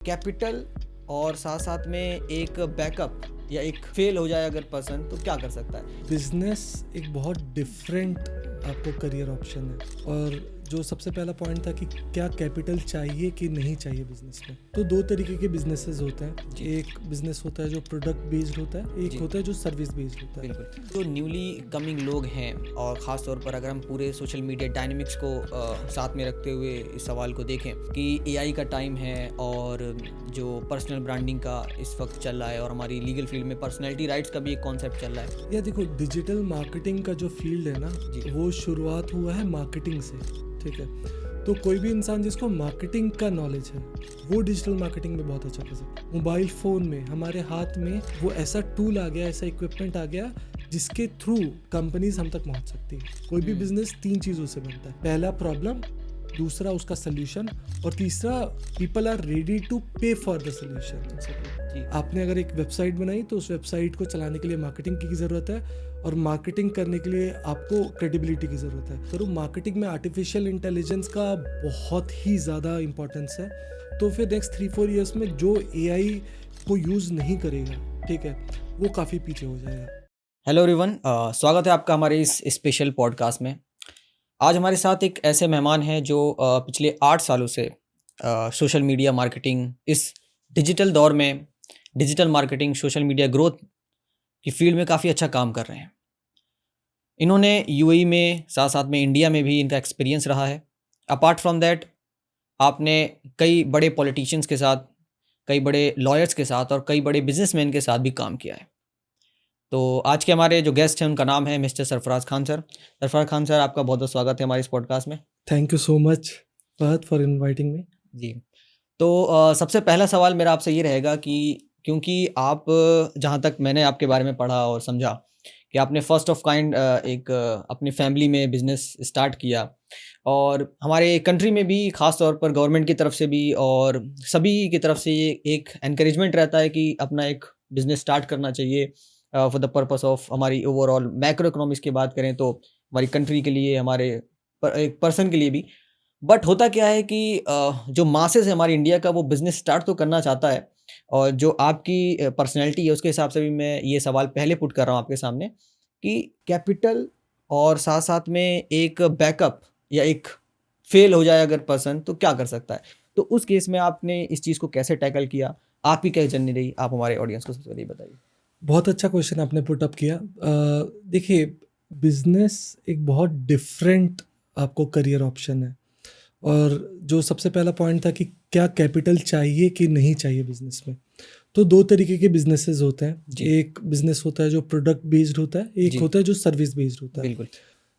Capital और साथ साथ में एक बैकअप या एक फेल हो जाए अगर पर्सन तो क्या कर सकता है। बिजनेस एक बहुत डिफरेंट आपको करियर ऑप्शन है। और जो सबसे पहला पॉइंट था कि क्या कैपिटल चाहिए कि नहीं चाहिए बिजनेस में, तो दो तरीके के बिजनेसेस होते हैं। एक बिजनेस होता है जो प्रोडक्ट बेस्ड होता है, एक होता है जो सर्विस बेस्ड होता है। बिल्कुल, जो न्यूली कमिंग लोग हैं और ख़ास तौर पर अगर हम पूरे सोशल मीडिया डायनेमिक्स को साथ में रखते हुए इस सवाल को देखें कि एआई का टाइम है और जो पर्सनल ब्रांडिंग का इस वक्त चल रहा है और हमारी लीगल फील्ड में पर्सनैलिटी राइट्स का भी एक कॉन्सेप्ट चल रहा है। या देखो, डिजिटल मार्केटिंग का जो फील्ड है ना, वो शुरुआत हुआ है मार्केटिंग से। ठीक है, तो कोई भी इंसान जिसको मार्केटिंग का नॉलेज है वो डिजिटल मार्केटिंग में बहुत अच्छा कर सकता है। मोबाइल फ़ोन में हमारे हाथ में वो ऐसा टूल आ गया, ऐसा इक्विपमेंट आ गया जिसके थ्रू कंपनीज हम तक पहुंच सकती है। कोई भी बिजनेस तीन चीज़ों से बनता है। पहला प्रॉब्लम, दूसरा उसका सोल्यूशन, और तीसरा people are ready to pay for the solution. आपने अगर एक वेबसाइट बनाई तो उस वेबसाइट को चलाने के लिए मार्केटिंग की ज़रूरत है, और मार्केटिंग करने के लिए आपको क्रेडिबिलिटी की ज़रूरत है। तो मार्केटिंग में आर्टिफिशियल इंटेलिजेंस का बहुत ही ज़्यादा इंपॉर्टेंस है। तो फिर नेक्स्ट 3-4 ईयर्स में जो एआई को यूज़ नहीं करेगा, ठीक है, वो काफ़ी पीछे हो जाएगा। हेलो एवरीवन, स्वागत है आपका हमारे इस स्पेशल पॉडकास्ट में। आज हमारे साथ एक ऐसे मेहमान हैं जो पिछले 8 सालों से सोशल मीडिया मार्केटिंग, इस डिजिटल दौर में digital marketing, social media growth की फील्ड में काफ़ी अच्छा काम कर रहे हैं। इन्होंने यूएई में साथ साथ में इंडिया में भी इनका एक्सपीरियंस रहा है। अपार्ट फ्रॉम दैट, आपने कई बड़े पॉलिटिशियंस के साथ, कई बड़े लॉयर्स के साथ और कई बड़े बिजनेसमैन के साथ भी काम किया है। तो आज के हमारे जो गेस्ट हैं उनका नाम है mister Sarfaraz Khan sir. Sarfaraz Khan sir, आपका बहुत बहुत स्वागत है हमारे इस पॉडकास्ट में। Thank you so much Fahad for inviting me. जी, तो सबसे पहला सवाल मेरा आपसे ये रहेगा कि क्योंकि आप, जहाँ तक मैंने आपके बारे में पढ़ा और समझा कि आपने फर्स्ट ऑफ काइंड एक अपनी फैमिली में बिजनेस स्टार्ट किया, और हमारे कंट्री में भी ख़ास तौर पर गवर्नमेंट की तरफ से भी और सभी की तरफ से ये एक एनकरेजमेंट रहता है कि अपना एक बिजनेस स्टार्ट करना चाहिए फॉर द पर्पस ऑफ हमारी ओवरऑल मैक्रो इकोनॉमिक्स की बात करें तो हमारी कंट्री के लिए, हमारे एक पर्सन के लिए भी। बट होता क्या है कि जो मासेस है हमारी इंडिया का, वो बिज़नेस स्टार्ट तो करना चाहता है, और जो आपकी पर्सनैलिटी है उसके हिसाब से भी मैं ये सवाल पहले पुट कर रहा हूँ आपके सामने कि कैपिटल और साथ-साथ में एक बैकअप या एक फेल हो जाए अगर पर्सन तो क्या कर सकता है? तो उस केस में आपने इस चीज़ को कैसे टैकल किया? आपकी क्या जर्नी रही? आप हमारे ऑडियंस को सबसे पहले ये बताइए। बहुत अच्छा क्वेश्चन आपने पुट अप किया। देखिए, बिजनेस एक बहुत डिफरेंट आपको करियर ऑप्शन है। और जो सबसे पहला पॉइंट था कि क्या कैपिटल चाहिए कि नहीं चाहिए बिजनेस में, तो दो तरीके के बिजनेसेस होते हैं। एक बिजनेस होता है जो प्रोडक्ट बेस्ड होता है, एक होता है जो सर्विस बेस्ड होता है। बिल्कुल।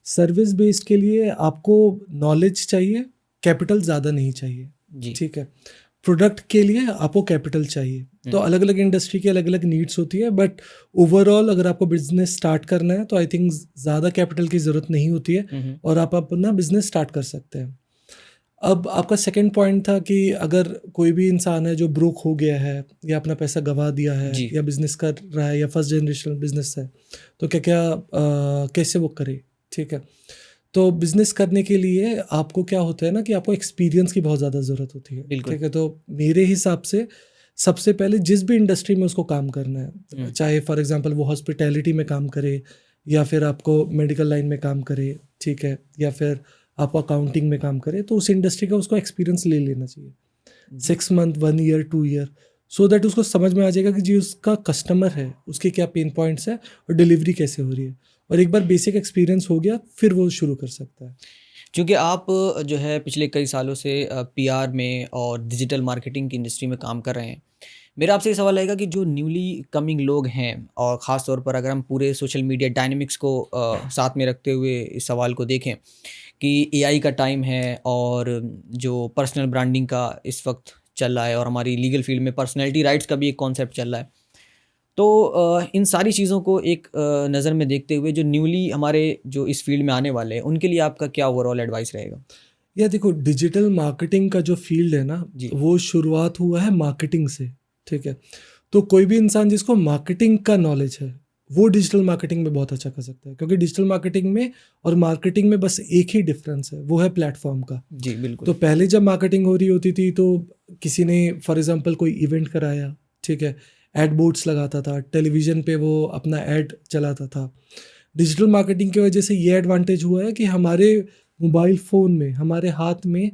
सर्विस बेस्ड के लिए आपको नॉलेज चाहिए, कैपिटल ज़्यादा नहीं चाहिए। जी। ठीक है। प्रोडक्ट के लिए आपको कैपिटल चाहिए। तो अलग अलग इंडस्ट्री की अलग अलग नीड्स होती है, बट ओवरऑल अगर आपको बिजनेस स्टार्ट करना है तो आई थिंक ज़्यादा कैपिटल की ज़रूरत नहीं होती है, और आप अपना बिजनेस स्टार्ट कर सकते हैं। अब आपका सेकंड पॉइंट था कि अगर कोई भी इंसान है जो ब्रोक हो गया है या अपना पैसा गंवा दिया है या बिजनेस कर रहा है या फर्स्ट जनरेशन बिजनेस है, तो क्या क्या कैसे वो करे। ठीक है, तो बिजनेस करने के लिए आपको क्या होता है ना कि आपको एक्सपीरियंस की बहुत ज़्यादा ज़रूरत होती है। ठीक है, तो मेरे हिसाब से सबसे पहले जिस भी इंडस्ट्री में उसको काम करना है, चाहे फॉर एग्जांपल वो हॉस्पिटैलिटी में काम करे या फिर आपको मेडिकल लाइन में काम करे, ठीक है, या फिर आप अकाउंटिंग में काम करें, तो उस इंडस्ट्री का उसको एक्सपीरियंस ले लेना चाहिए। 6 month, 1 year, 2 year, so that उसको समझ में आ जाएगा कि जी उसका कस्टमर है, उसके क्या पेन पॉइंट्स है और डिलीवरी कैसे हो रही है। और एक बार बेसिक एक्सपीरियंस हो गया फिर वो शुरू कर सकता है। क्योंकि आप जो है पिछले कई सालों से पीआर में और डिजिटल मार्केटिंग की इंडस्ट्री में काम कर रहे हैं। मेरा आपसे ये सवाल रहेगा कि जो न्यूली कमिंग लोग हैं और ख़ास तौर पर अगर हम पूरे सोशल मीडिया डायनेमिक्स को साथ में रखते हुए इस सवाल को देखें कि एआई का टाइम है और जो पर्सनल ब्रांडिंग का इस वक्त चल रहा है और हमारी लीगल फील्ड में पर्सनैलिटी राइट्स का भी एक कॉन्सेप्ट चल रहा है। तो इन सारी चीज़ों को एक नज़र में देखते हुए जो न्यूली हमारे जो इस फील्ड में आने वाले हैं उनके लिए आपका क्या ओवरऑल एडवाइस रहेगा? या देखो, डिजिटल मार्केटिंग का जो फील्ड है ना, वो शुरुआत हुआ है मार्केटिंग से। ठीक है, तो कोई भी इंसान जिसको मार्केटिंग का नॉलेज है वो डिजिटल मार्केटिंग में बहुत अच्छा कर सकता है, क्योंकि डिजिटल मार्केटिंग में और मार्केटिंग में बस एक ही डिफरेंस है, वो है प्लेटफॉर्म का। जी, बिल्कुल। तो पहले जब मार्केटिंग हो रही होती थी तो किसी ने फॉर एग्जांपल कोई इवेंट कराया, ठीक है, एड बोर्ड्स लगाता था, टेलीविज़न पे वो अपना ऐड चलाता था। डिजिटल मार्केटिंग की वजह से ये एडवांटेज हुआ है कि हमारे मोबाइल फ़ोन में, हमारे हाथ में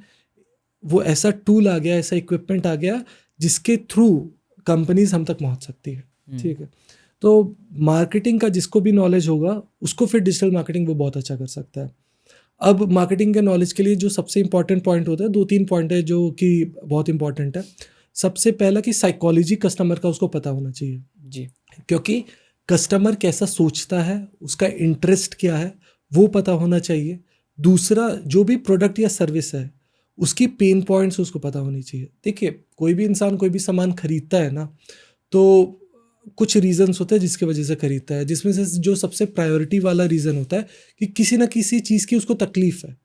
वो ऐसा टूल आ गया, ऐसा इक्विपमेंट आ गया जिसके थ्रू कंपनीज हम तक पहुंच सकती है, ठीक है। तो मार्केटिंग का जिसको भी नॉलेज होगा उसको फिर डिजिटल मार्केटिंग वो बहुत अच्छा कर सकता है। अब मार्केटिंग के नॉलेज के लिए जो सबसे इंपॉर्टेंट पॉइंट होता है, 2-3 पॉइंट है जो कि बहुत इंपॉर्टेंट है। सबसे पहला कि साइकोलॉजी कस्टमर का उसको पता होना चाहिए, जी। क्योंकि कस्टमर कैसा सोचता है, उसका इंटरेस्ट क्या है, वो पता होना चाहिए। दूसरा, जो भी प्रोडक्ट या सर्विस है उसकी पेन पॉइंट्स उसको पता होनी चाहिए। देखिए, कोई भी इंसान कोई भी सामान खरीदता है ना, तो कुछ रीजंस होते हैं जिसकी वजह से खरीदता है, जिसमें से जो सबसे प्रायोरिटी वाला रीज़न होता है कि किसी ना किसी चीज़ की उसको तकलीफ है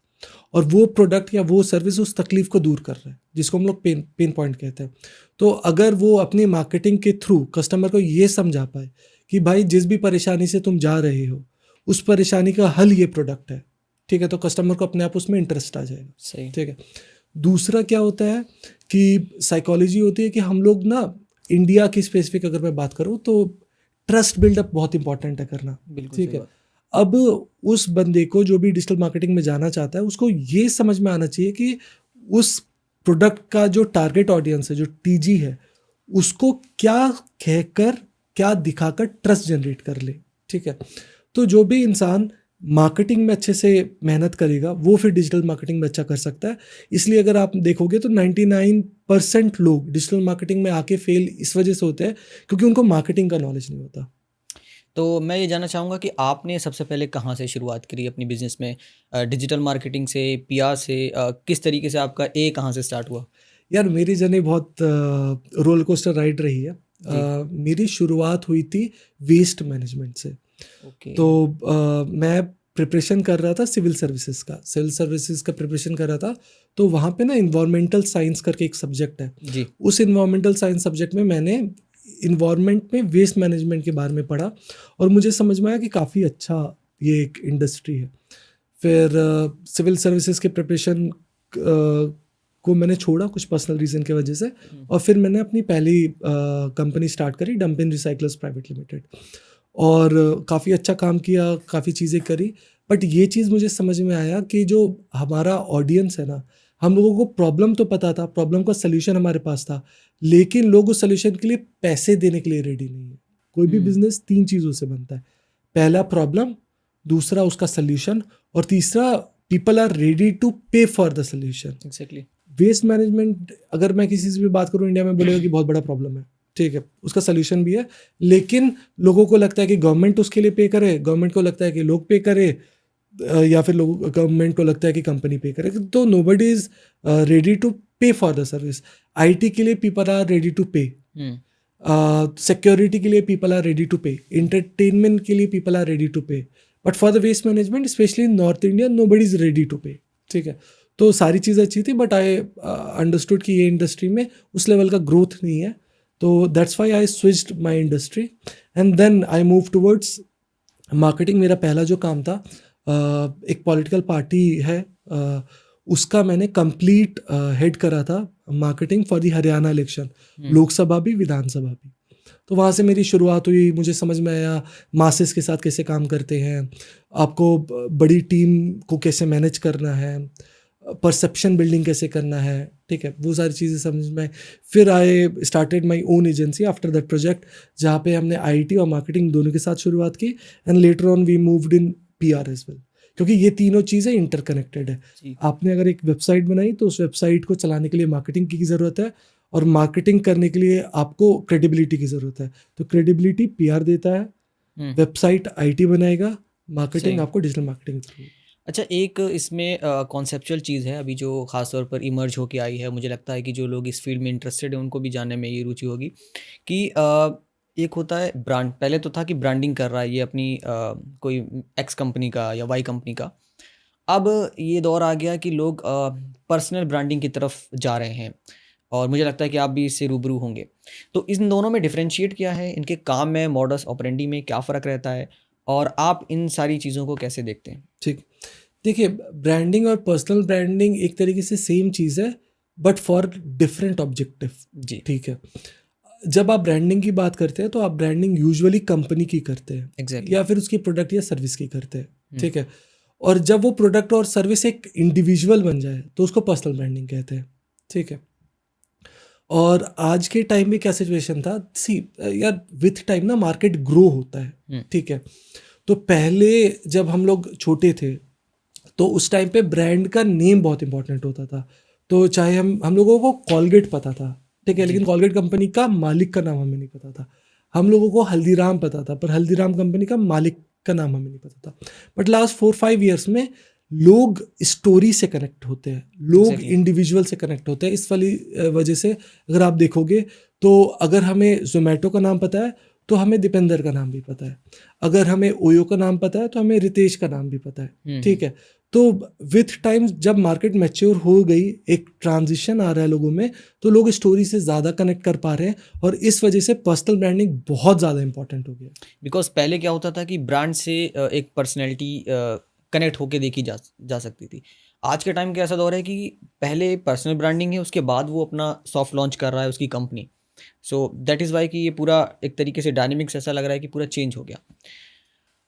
और वो प्रोडक्ट या वो सर्विस उस तकलीफ को दूर कर रहा है, जिसको हम लोग पेन पॉइंट कहते हैं। तो अगर वो अपनी मार्केटिंग के थ्रू कस्टमर को ये समझा पाए कि भाई जिस भी परेशानी से तुम जा रहे हो उस परेशानी का हल ये प्रोडक्ट है, ठीक है, तो कस्टमर को अपने आप उसमें इंटरेस्ट आ जाएगा। सही। ठीक है। दूसरा क्या होता है कि साइकोलॉजी होती है कि हम लोग ना, इंडिया की स्पेसिफिक अगर मैं बात करूँ तो ट्रस्ट बिल्डअप बहुत इंपॉर्टेंट है करना, बिल्कुल ठीक सही है। बात। अब उस बंदे को जो भी डिजिटल मार्केटिंग में जाना चाहता है उसको ये समझ में आना चाहिए कि उस प्रोडक्ट का जो टारगेट ऑडियंस है, जो टीजी है, उसको क्या कहकर, क्या दिखाकर ट्रस्ट जनरेट कर ले, ठीक है। तो जो भी इंसान मार्केटिंग में अच्छे से मेहनत करेगा वो फिर डिजिटल मार्केटिंग में अच्छा कर सकता है। इसलिए अगर आप देखोगे तो 99% लोग डिजिटल मार्केटिंग में आके फेल इस वजह से होते हैं क्योंकि उनको मार्केटिंग का नॉलेज नहीं होता। तो मैं ये जानना चाहूँगा कि आपने सबसे पहले कहाँ से शुरुआत करी अपनी बिज़नेस में? डिजिटल मार्केटिंग से, पीआर से, किस तरीके से आपका कहाँ से स्टार्ट हुआ? यार, मेरी जर्नी बहुत रोलर कोस्टर राइड रही है। जी। मेरी शुरुआत हुई थी वेस्ट मैनेजमेंट से। ओके। तो मैं प्रिपरेशन कर रहा था सिविल सर्विसेज का, सिविल सर्विसेज का प्रिपरेशन कर रहा था। तो वहाँ पे ना इन्वायरमेंटल साइंस करके एक सब्जेक्ट है। जी। उस इन्वायरमेंटल साइंस सब्जेक्ट में मैंने इन्वायरमेंट में वेस्ट मैनेजमेंट के बारे में पढ़ा और मुझे समझ में आया कि काफ़ी अच्छा ये एक इंडस्ट्री है। फिर सिविल सर्विसेज के प्रिपरेशन को मैंने छोड़ा कुछ पर्सनल रीज़न की वजह से, और फिर मैंने अपनी पहली कंपनी स्टार्ट करी, डंपिन रिसाइकलर्स प्राइवेट लिमिटेड, और काफ़ी अच्छा काम किया, काफ़ी चीज़ें करी। बट ये चीज़ मुझे समझ में आया कि जो हमारा ऑडियंस है ना, हम लोगों को प्रॉब्लम तो पता था, प्रॉब्लम का सल्यूशन हमारे पास था, लेकिन लोग उस सल्यूशन के लिए पैसे देने के लिए रेडी नहीं है। कोई भी बिजनेस 3 चीज़ों से बनता है। पहला प्रॉब्लम, दूसरा उसका सल्यूशन, और तीसरा people are ready to pay for the solution. Exactly. Waste management अगर मैं किसी से भी बात करूँ इंडिया में, बोलेगा कि बहुत बड़ा प्रॉब्लम है, ठीक है, उसका सल्यूशन भी है, लेकिन लोगों को लगता है कि गवर्नमेंट उसके लिए पे करे, गवर्नमेंट को लगता है कि लोग पे करे, या फिर लोग, गवर्नमेंट को लगता है कि कंपनी पे करे। तो nobody is ready to pay for the service. IT के लिए people are ready to pay, security के लिए people are ready to pay, entertainment के लिए people are ready to pay, but for the waste management specially in north India nobody is ready to pay, ठीक है। तो सारी चीज़ें अच्छी थी, बट आई अंडरस्टूड कि ये इंडस्ट्री में उस लेवल का ग्रोथ नहीं है, तो that's why I switched my industry and then I move towards marketing. मेरा पहला जो काम था, एक पॉलिटिकल पार्टी है, उसका मैंने कंप्लीट हेड करा था marketing for the Haryana election, Lok Sabha भी विधानसभा भी। तो वहाँ से मेरी शुरुआत हुई, मुझे समझ में आया मासेस के साथ कैसे काम करते हैं, आपको बड़ी टीम को कैसे मैनेज करना है, परसेप्शन बिल्डिंग कैसे करना है, ठीक है, वो सारी चीज़ें समझ में। फिर I started my own agency after that project, जहाँ पे हमने आईटी और मार्केटिंग दोनों के साथ शुरुआत की, and later on we moved in PR as well, क्योंकि ये तीनों चीज़ें इंटरकनेक्टेड है। जी। आपने अगर एक वेबसाइट बनाई तो उस वेबसाइट को चलाने के लिए मार्केटिंग की ज़रूरत है, और मार्केटिंग करने के लिए आपको क्रेडिबिलिटी की ज़रूरत है। तो क्रेडिबिलिटी पीआर देता है, वेबसाइट आईटी बनाएगा, मार्केटिंग सही। आपको डिजिटल मार्केटिंग थ्रू। अच्छा, एक इसमें कॉन्सेप्चुअल चीज़ है अभी जो ख़ास तौर पर इमर्ज होके आई है, मुझे लगता है कि जो लोग इस फील्ड में इंटरेस्टेड हैं उनको भी जानने में ये रुचि होगी कि एक होता है ब्रांड। पहले तो था कि ब्रांडिंग कर रहा है ये अपनी कोई एक्स कंपनी का या वाई कंपनी का। अब ये दौर आ गया कि लोग पर्सनल ब्रांडिंग की तरफ जा रहे हैं। और मुझे लगता है कि आप भी इससे रूबरू होंगे। तो इन दोनों में डिफरेंशिएट क्या है? इनके काम में, मॉडस ऑपरेंडी में क्या फ़र्क रहता है? और आप इन सारी चीज़ों को कैसे देखते हैं? ठीक। देखिए, ब्रांडिंग और पर्सनल ब्रांडिंग एक तरीके से सेम चीज़ है, बट फॉर डिफरेंट ऑब्जेक्टिव। जी, ठीक है। जब आप ब्रांडिंग की बात करते हैं तो आप ब्रांडिंग यूजुअली कंपनी की करते हैं एग्ज़ैक्टली। या फिर उसकी प्रोडक्ट या सर्विस की करते हैं। हुँ, ठीक है। और जब वो प्रोडक्ट और सर्विस एक इंडिविजुअल बन जाए तो उसको पर्सनल ब्रांडिंग कहते हैं। ठीक है। और आज के टाइम में क्या सिचुएशन था, सी यार, विथ टाइम ना मार्केट ग्रो होता है। हुँ, ठीक है। तो पहले जब हम लोग छोटे थे तो उस टाइम पे ब्रांड का नेम बहुत इंपॉर्टेंट होता था। तो चाहे हम लोगों को कॉलगेट पता था, ठीक है, जी, लेकिन कॉलगेट कंपनी का मालिक का नाम हमें नहीं पता था। हम लोगों को हल्दीराम पता था, पर हल्दीराम कंपनी का मालिक का नाम हमें नहीं पता था। बट लास्ट 4-5 ईयर्स में लोग स्टोरी से कनेक्ट होते हैं, लोग एग्ज़ैक्टली। इंडिविजुअल से कनेक्ट होते हैं। इस वाली वजह से अगर आप देखोगे तो अगर हमें जोमेटो का नाम पता है तो हमें दीपेंद्र का नाम भी पता है। अगर हमें ओयो का नाम पता है तो हमें रितेश का नाम भी पता है। हुँ, हुँ, ठीक है। तो विथ टाइम जब मार्केट मैच्योर हो गई, एक ट्रांजिशन आ रहा है लोगों में, तो लोग स्टोरी से ज़्यादा कनेक्ट कर पा रहे हैं और इस वजह से पर्सनल ब्रांडिंग बहुत ज़्यादा इंपॉर्टेंट हो गया। बिकॉज़ पहले क्या होता था कि ब्रांड से एक पर्सनैलिटी कनेक्ट होके देखी जा सकती थी। आज के टाइम का ऐसा दौर है कि पहले पर्सनल ब्रांडिंग है, उसके बाद वो अपना सॉफ्ट लॉन्च कर रहा है उसकी company. So that is why कि ये पूरा एक तरीके से डायनामिक्स ऐसा लग रहा है कि पूरा चेंज हो गया।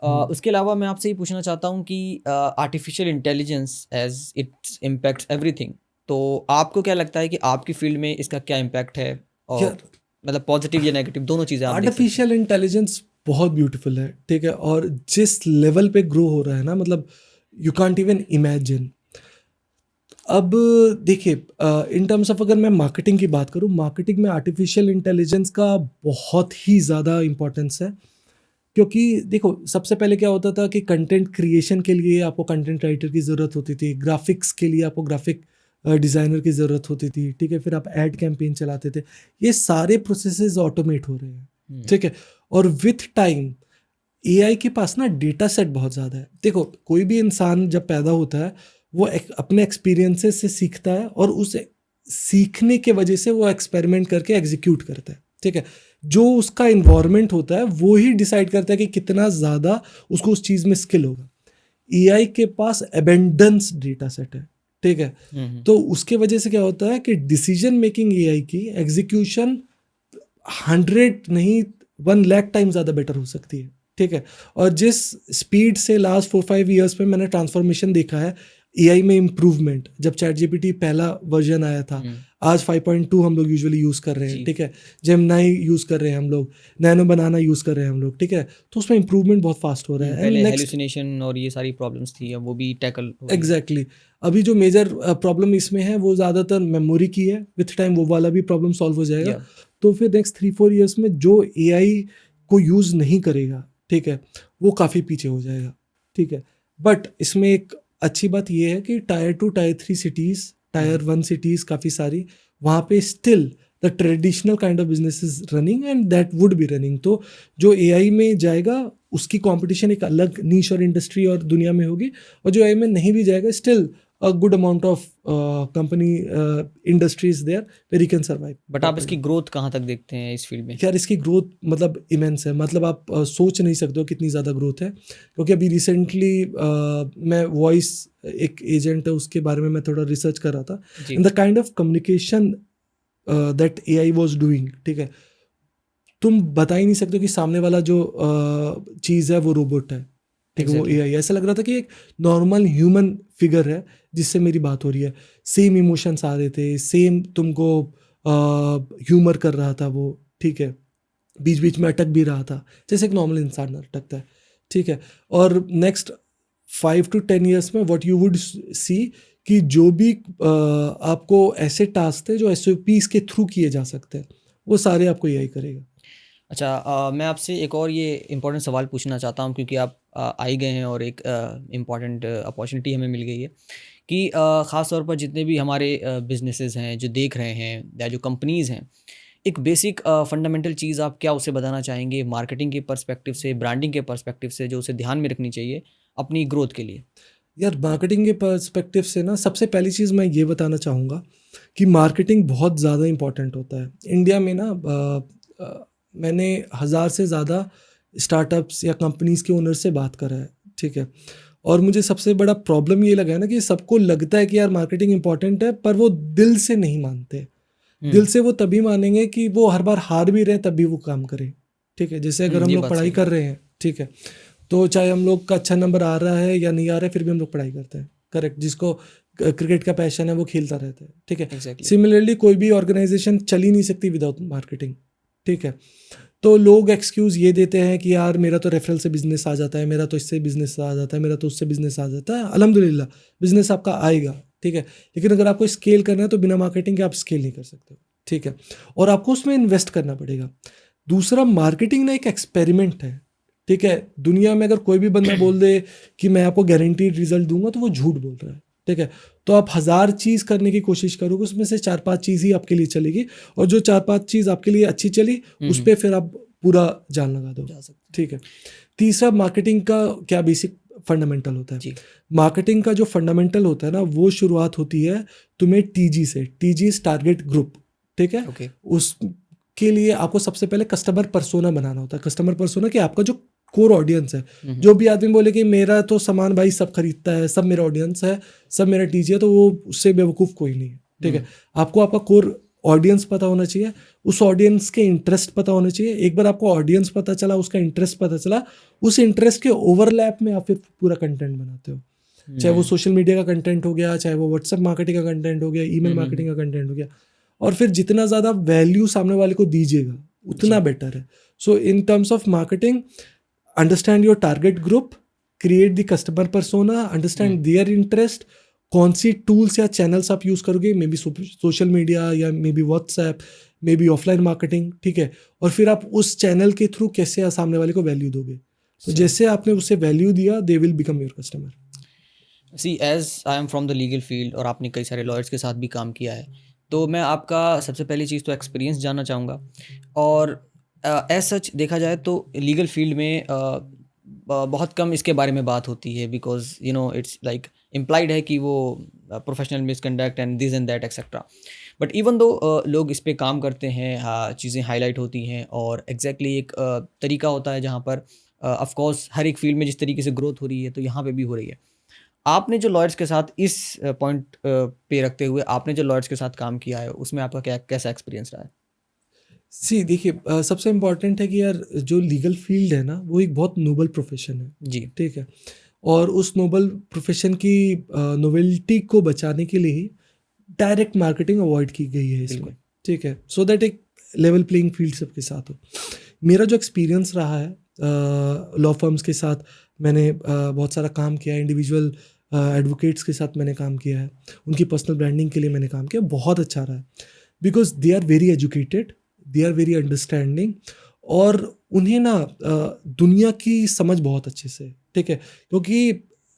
हम्म। उसके अलावा मैं आपसे ये पूछना चाहता हूँ कि artificial intelligence as it's impacts everything, तो आपको क्या लगता है कि आपकी फ़ील्ड में इसका क्या इम्पैक्ट है? और यार, मतलब पॉज़िटिव या नेगेटिव दोनों चीज़ें आप देख सकते हैं। आर्टिफिशियल इंटेलिजेंस बहुत ब्यूटीफुल है। ठीक है। और जिस लेवल पे ग्रो हो रहा है ना, मतलब यू कांट इवन इमेजिन। अब देखिए, इन टर्म्स ऑफ अगर मैं मार्केटिंग की बात करूं, मार्केटिंग में आर्टिफिशियल इंटेलिजेंस का बहुत ही ज़्यादा इंपॉर्टेंस है। क्योंकि देखो, सबसे पहले क्या होता था कि कंटेंट क्रिएशन के लिए आपको कंटेंट राइटर की ज़रूरत होती थी, ग्राफिक्स के लिए आपको ग्राफिक डिज़ाइनर की ज़रूरत होती थी। ठीक है। फिर आप एड कैंपेन चलाते थे। ये सारे प्रोसेसेस ऑटोमेट हो रहे हैं। हुँ, ठीक है। और विथ टाइम एआई के पास ना डेटा सेट बहुत ज़्यादा है। देखो, कोई भी इंसान जब पैदा होता है वो अपने एक्सपीरियंसेस से सीखता है और उस सीखने के वजह से वो एक्सपेरिमेंट करके एग्जीक्यूट करता है। ठीक है। जो उसका इन्वायरमेंट होता है वो ही डिसाइड करता है कि कितना ज़्यादा उसको उस चीज़ में स्किल होगा। एआई के पास एबेंडेंस डेटा सेट है। ठीक है। हुँ, हुँ। तो उसके वजह से क्या होता है कि डिसीजन मेकिंग एआई की एग्जीक्यूशन 100 नहीं 1 लाख टाइम ज़्यादा बेटर हो सकती है। ठीक है। और जिस स्पीड से लास्ट 4-5 ईयर्स में मैंने ट्रांसफॉर्मेशन देखा है एआई में, इम्प्रूवमेंट, जब चैट जीपीटी पहला वर्जन आया था, हुँ, आज 5.2 हम लोग यूजुअली यूज़ कर रहे हैं। जी। ठीक है। जेमिनाई यूज़ कर रहे हैं हम लोग, नैनो बनाना यूज़ कर रहे हैं हम लोग। ठीक है। तो उसमें इम्प्रूवमेंट बहुत फास्ट हो रहा है। एंड पहले नेक्स्ट, हैलुसिनेशन और ये सारी प्रॉब्लम्स थी, अब वो भी टैकल हो रही हैं। एग्जैक्टली अभी जो मेजर प्रॉब्लम इसमें है वो ज़्यादातर मेमोरी की है। विथ टाइम वो वाला भी प्रॉब्लम सॉल्व हो जाएगा। या तो फिर नेक्स्ट 3-4 ईयर्स में जो एआई को यूज़ नहीं करेगा, ठीक है, वो काफ़ी पीछे हो जाएगा। ठीक है। बट इसमें एक अच्छी बात ये है कि tyre 2 tyre 3 cities, tyre 1 cities काफ़ी सारी, वहाँ पे still the traditional kind of business is running and that would be running. तो जो एआई में जाएगा उसकी कंपटीशन एक अलग नीश और इंडस्ट्री और दुनिया में होगी, और जो एआई में नहीं भी जाएगा still a good amount of company industries there where you can survive but आप इसकी प्रॉपर्ली। ग्रोथ कहाँ तक देखते हैं इस फील्ड में? यार, इसकी ग्रोथ मतलब इमेंस है। मतलब आप सोच नहीं सकते हो कितनी ज़्यादा ग्रोथ है। क्योंकि अभी रिसेंटली मैं वॉइस, एक एजेंट है उसके बारे में मैं थोड़ा रिसर्च कर रहा था, जी, and the kind of communication that AI was doing. ठीक है। तुम बता ही नहीं सकते हो कि सामने वाला जो चीज़ है वो रोबोट है। ठीक है। वो एग्ज़ैक्टली। एआई ऐसा लग रहा था कि एक नॉर्मल ह्यूमन फिगर है जिससे मेरी बात हो रही है। सेम इमोशंस आ रहे थे, सेम तुमको ह्यूमर कर रहा था वो। ठीक है। बीच बीच में अटक भी रहा था जैसे एक नॉर्मल इंसान अटकता है। ठीक है। और नेक्स्ट 5 to 10 ईयर्स में व्हाट यू वुड सी कि जो भी आपको ऐसे टास्क थे जो एसओपीज के थ्रू किए जा सकते हैं, वो सारे आपको एआई करेगा। अच्छा, मैं आपसे एक और ये इम्पोर्टेंट सवाल पूछना चाहता हूँ क्योंकि आप आ ही गए हैं और एक इम्पॉर्टेंट अपॉर्चुनिटी हमें मिल गई है कि ख़ास तौर पर जितने भी हमारे बिजनेसेस हैं जो देख रहे हैं या जो कंपनीज़ हैं, एक बेसिक फंडामेंटल चीज़ आप क्या उसे बताना चाहेंगे मार्केटिंग के पर्सपेक्टिव से, ब्रांडिंग के पर्सपेक्टिव से, जो उसे ध्यान में रखनी चाहिए अपनी ग्रोथ के लिए? यार मार्केटिंग के पर्सपेक्टिव से ना सबसे पहली चीज़ मैं ये बताना चाहूँगा कि मार्केटिंग बहुत ज़्यादा इम्पॉर्टेंट होता है इंडिया में ना। मैंने 1000 से ज़्यादा स्टार्टअप्स या कंपनीज के ओनर से बात करा है, ठीक है। और मुझे सबसे बड़ा प्रॉब्लम ये लगा है ना कि सबको लगता है कि यार मार्केटिंग इंपॉर्टेंट है, पर वो दिल से नहीं मानते। दिल से वो तभी मानेंगे कि वो हर बार हार भी रहे तब भी वो काम करें, ठीक है। जैसे अगर हम ये लोग बात पढ़ाई सही कर रहे हैं, ठीक है, तो चाहे हम लोग का अच्छा नंबर आ रहा है या नहीं आ रहा है, फिर भी हम लोग पढ़ाई करते हैं, करेक्ट। जिसको क्रिकेट का पैशन है वो खेलता रहता है, ठीक है। एग्जैक्टली। सिमिलरली कोई भी ऑर्गेनाइजेशन चल ही नहीं सकती विदाउट मार्केटिंग, ठीक है। तो लोग एक्सक्यूज़ ये देते हैं कि यार मेरा तो रेफरल से बिजनेस आ जाता है, मेरा तो इससे बिजनेस आ जाता है, मेरा तो उससे बिजनेस आ जाता है। अल्हम्दुलिल्लाह बिजनेस आपका आएगा, ठीक है। लेकिन अगर आपको स्केल करना है तो बिना मार्केटिंग के आप स्केल नहीं कर सकते, ठीक है। और आपको उसमें इन्वेस्ट करना पड़ेगा। दूसरा, मार्केटिंग ना एक एक्सपेरिमेंट है, ठीक है। दुनिया में अगर कोई भी बंदा बोल दे कि मैं आपको गारंटीड रिजल्ट दूंगा तो वो झूठ बोल रहा है, ठीक है। तो आप 1000 चीज़ करने की कोशिश करोगे, उसमें से 4-5 चीज़ ही आपके लिए चलेगी, और जो 4-5 चीज़ आपके लिए अच्छी चली उस पर फिर आप पूरा जान लगा दो, जा सकते ठीक है। तीसरा, मार्केटिंग का क्या बेसिक फंडामेंटल होता है। जी। मार्केटिंग का जो फंडामेंटल होता है ना, वो शुरुआत होती है तुम्हें टीजी से। टीजी टारगेट ग्रुप, ठीक है। ओके। उसके लिए आपको सबसे पहले कस्टमर पर्सोना बनाना होता है। कस्टमर पर्सोना कि आपका जो कोर ऑडियंस है, जो भी आदमी बोले कि मेरा तो सामान भाई सब खरीदता है, सब मेरा ऑडियंस है, सब मेरा टीजी है, तो वो उससे बेवकूफ़ कोई नहीं है, ठीक है। आपको आपका कोर ऑडियंस पता होना चाहिए, उस ऑडियंस के इंटरेस्ट पता होने चाहिए। एक बार आपको ऑडियंस पता चला, उसका इंटरेस्ट पता चला, उस इंटरेस्ट के ओवरलैप में आप फिर पूरा कंटेंट बनाते हो। चाहे वो सोशल मीडिया का कंटेंट हो गया, चाहे वो व्हाट्सएप मार्केटिंग का कंटेंट हो गया, ईमेल मार्केटिंग का कंटेंट हो गया। और फिर जितना ज़्यादा वैल्यू सामने वाले को दीजिएगा उतना बेटर है। So in terms of marketing, understand your target group, create the customer persona, understand their interest, कौन सी टूल्स या चैनल्स आप यूज़ करोगे, मे बी सोशल मीडिया या maybe WhatsApp, maybe offline marketing, ठीक है। और फिर आप उस चैनल के थ्रू कैसे सामने वाले को वैल्यू दोगे। तो जैसे आपने उससे वैल्यू दिया, they will become your customer. See as I am from the legal field और आपने कई सारे लॉयर्स के साथ भी काम किया है, तो मैं आपका सबसे पहली चीज़ तो एक्सपीरियंस जानना चाहूँगा। और एज सच देखा जाए तो लीगल फील्ड में बहुत कम इसके बारे में बात होती है, because you know it's like implied है कि वो professional misconduct and this and that etcetera. But even though लोग इस पे काम करते हैं, चीज़ें हाईलाइट होती हैं और एग्जैक्टली एक तरीका होता है जहाँ पर ऑफ कोर्स हर एक फील्ड में जिस तरीके से ग्रोथ हो रही है तो यहाँ पे भी हो रही है। आपने जो लॉयर्स के साथ इस पॉइंट पे रखते हुए आपने जो लॉयर्स के साथ काम किया है उसमें आपका क्या कैसा एक्सपीरियंस रहा है? सी देखिए, सबसे इम्पॉर्टेंट है कि यार जो लीगल फील्ड है ना, वो एक बहुत नोबल प्रोफेशन है, जी। ठीक है। और उस नोबल प्रोफेशन की नोवेल्टी को बचाने के लिए ही डायरेक्ट मार्केटिंग अवॉइड की गई है इसमें, बिल्कुल। ठीक है। सो दैट एक लेवल प्लेइंग फील्ड सबके साथ हो। मेरा जो एक्सपीरियंस रहा है लॉ फर्म्स के साथ, मैंने बहुत सारा काम किया है, इंडिविजुअल एडवोकेट्स के साथ मैंने काम किया है, उनकी पर्सनल ब्रांडिंग के लिए मैंने काम किया, बहुत अच्छा रहा है। Because they are very educated, they are very understanding, और उन्हें ना दुनिया की समझ बहुत अच्छे से, ठीक है। क्योंकि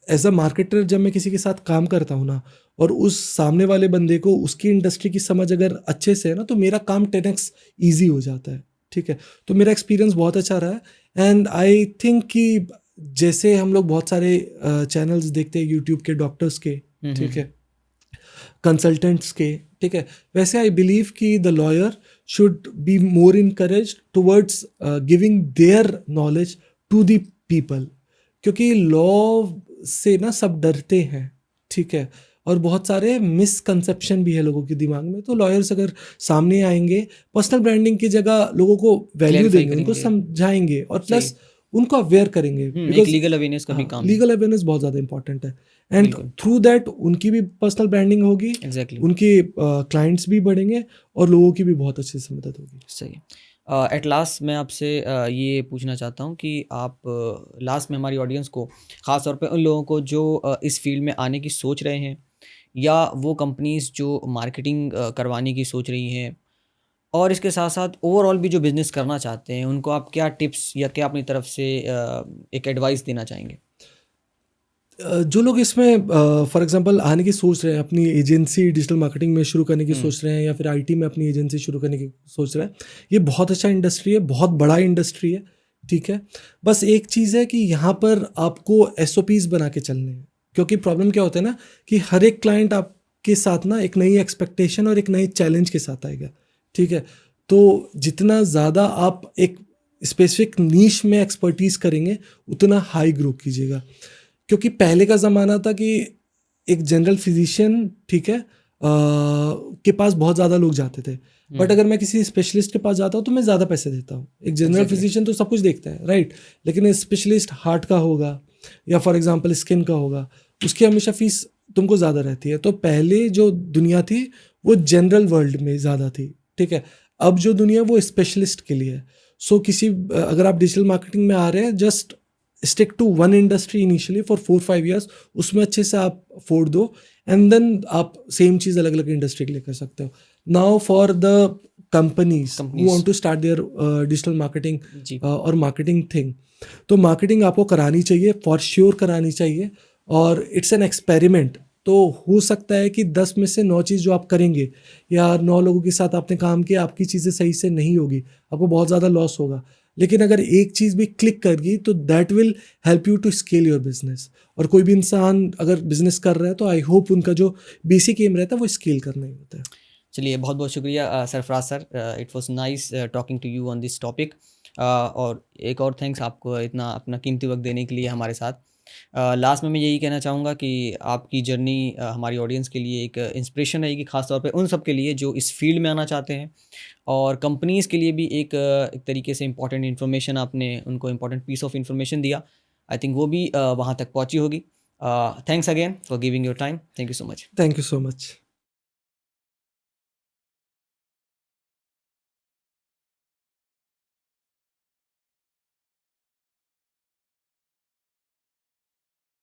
एज अ मार्केटर जब मैं किसी के साथ काम करता हूँ ना, और उस सामने वाले बंदे को उसकी इंडस्ट्री की समझ अगर अच्छे से है ना, तो मेरा काम 10x ईजी हो जाता है, ठीक है। तो मेरा एक्सपीरियंस बहुत अच्छा रहा है। एंड आई थिंक कि जैसे हम लोग बहुत सारे चैनल्स देखते हैं यूट्यूब के, डॉक्टर्स के, ठीक है, कंसल्टेंट्स के, ठीक है, वैसे आई बिलीव कि the lawyer should be more encourage towards giving their knowledge to the people. क्योंकि लॉ से ना सब डरते हैं, ठीक है, और बहुत सारे मिसकंसेप्शन भी है लोगों के दिमाग में। तो लॉयर्स अगर सामने आएंगे, पर्सनल ब्रांडिंग की जगह लोगों को वैल्यू क्लैरिफाई देंगे, उनको करेंगे। समझाएंगे, और सही। प्लस उनको अवेयर करेंगे। एक बिकॉज लीगल अवेयरनेस का भी काम है। लीगल अवेयरनेस बहुत ज़्यादा इंपॉर्टेंट है, एंड बिल्कुल। थ्रू दैट उनकी भी पर्सनल ब्रांडिंग होगी, एग्जैक्टली। उनके क्लाइंट्स भी बढ़ेंगे, और लोगों की भी बहुत अच्छे से मदद होगी। सही। एट लास्ट मैं आपसे ये पूछना चाहता हूँ कि आप लास्ट में हमारी ऑडियंस को, ख़ास तौर पे उन लोगों को जो इस फील्ड में आने की सोच रहे हैं, या वो कंपनीज जो मार्केटिंग करवाने की सोच रही हैं, और इसके साथ साथ ओवरऑल भी जो बिजनेस करना चाहते हैं, उनको आप क्या टिप्स या क्या अपनी तरफ से एक एडवाइस देना चाहेंगे? जो लोग इसमें फॉर एग्जांपल आने की सोच रहे हैं, अपनी एजेंसी डिजिटल मार्केटिंग में शुरू करने की सोच रहे हैं, या फिर आईटी में अपनी एजेंसी शुरू करने की सोच रहे हैं, ये बहुत अच्छा इंडस्ट्री है, बहुत बड़ा इंडस्ट्री है, ठीक है। बस एक चीज़ है कि यहाँ पर आपको एसओपीज बना के चलने हैं, क्योंकि प्रॉब्लम क्या होता है ना कि हर एक क्लाइंट आपके साथ ना एक नई एक्सपेक्टेशन और एक नई चैलेंज के साथ आएगा, ठीक है। तो जितना ज़्यादा आप एक स्पेसिफिक नीश में एक्सपर्टीज करेंगे उतना हाई ग्रो कीजिएगा। क्योंकि पहले का ज़माना था कि एक जनरल फिजिशियन, ठीक है, के पास बहुत ज़्यादा लोग जाते थे, बट अगर मैं किसी स्पेशलिस्ट के पास जाता हूँ तो मैं ज़्यादा पैसे देता हूँ। एक जनरल Exactly. फिजिशियन तो सब कुछ देखता है, राइट, लेकिन स्पेशलिस्ट हार्ट का होगा या फॉर एग्जांपल स्किन का होगा, उसकी हमेशा फीस तुमको ज़्यादा रहती है। तो पहले जो दुनिया थी वो जनरल वर्ल्ड में ज़्यादा थी, ठीक है। अब जो दुनिया वो स्पेशलिस्ट के लिए है। सो किसी अगर आप डिजिटल मार्केटिंग में आ रहे हैं, just stick to one industry initially for 4-5 years, उसमें अच्छे से आप फोड़ दो एंड देन आप सेम चीज़ अलग अलग इंडस्ट्री के लिए कर सकते हो। Now for the companies who want to start there digital marketing जी। और मार्केटिंग थिंग, तो मार्केटिंग आपको करानी चाहिए, फॉर श्योर करानी चाहिए, और इट्स एन एक्सपेरिमेंट। तो हो सकता है कि 10 में से 9 चीज़ जो आप करेंगे या 9 लोगों के साथ आपने काम किया, आपकी चीज़ें सही से नहीं होगी, आपको बहुत ज़्यादा लॉस होगा। लेकिन अगर एक चीज़ भी क्लिक कर गई तो that will help you to scale your business. और कोई भी इंसान अगर बिजनेस कर रहा है तो आई होप उनका जो बेसिक एम रहता है वो स्केल करना ही होता है। चलिए, बहुत बहुत शुक्रिया Sarfaraz sir, it was nice talking to you on this topic. और एक और थैंक्स आपको इतना अपना कीमती वक्त देने के लिए हमारे साथ। लास्ट में मैं यही कहना चाहूँगा कि आपकी जर्नी हमारी ऑडियंस के लिए एक इंस्पिरेशन रहेगी, ख़ासतौर पे उन सब के लिए जो इस फील्ड में आना चाहते हैं, और कंपनीज़ के लिए भी एक तरीके से इंपॉर्टेंट इन्फॉर्मेशन आपने उनको इंपॉर्टेंट पीस ऑफ इन्फॉर्मेशन दिया। आई थिंक वो भी वहाँ तक पहुँची होगी। Thanks again for giving your time. Thank you so much. Thank you so much.